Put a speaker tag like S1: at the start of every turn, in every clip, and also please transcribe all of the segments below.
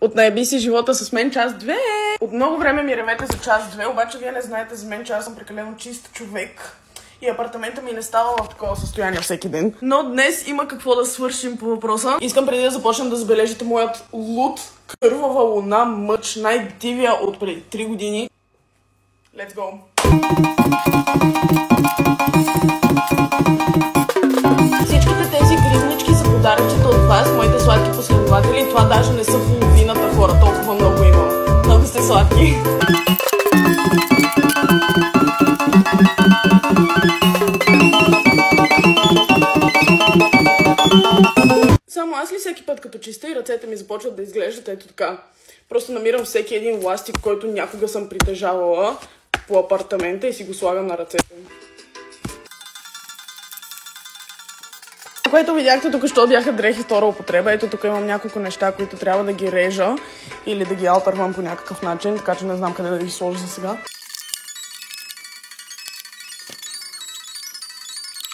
S1: Отнаеби си живота с мен час 2. От много време ми ревете за час 2, обаче вие не знаете за мен, че аз съм прекалено чист човек. И апартамента ми не става в такова състояние всеки ден. Но днес има какво да свършим по въпроса. Искам преди да започнем да забележите моят луд, кървава луна, мъч, най-дивия от преди 3 години. Let's go! Всичките тези гривнички са подаръчета от вас, моите сладки последователи. Това даже не са половината хора, толкова много имам. Много сте сладки. Само аз ли всеки път като чиста и ръцете ми започват да изглеждат ето така? Просто намирам всеки един ластик, който някога съм притежавала по апартамента и си го слагам на ръцете. Което видяхте тук, що бяха дрехи втора употреба. Ето тук имам няколко неща, които трябва да ги режа или да ги алтървам по някакъв начин, така че не знам къде да ги сложа за сега.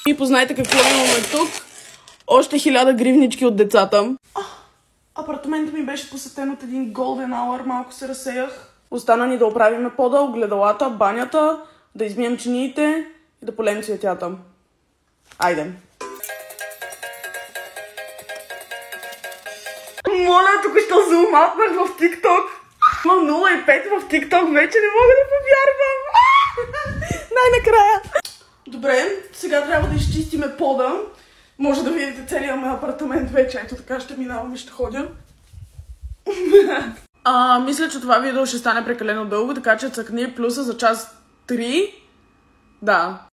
S1: И познайте какво имаме тук. Още 1000 гривнички от децата. Апартаментът ми беше посетен от един golden hour, малко се разсеях. Остана ни да оправим пода, огледалата, банята, да измием чиниите и да полем цветята. Айде! Моля, тук ще зуматнах в TikTok. Имам 0,5 в TikTok, вече не мога да повярвам. Най-накрая. Добре, сега трябва да изчистиме пода. Може да видите целият мой апартамент вече. Ето така ще минавам и ще ходя. Мисля, че това видео ще стане прекалено дълго, така че цъкни плюса за час 3. Да.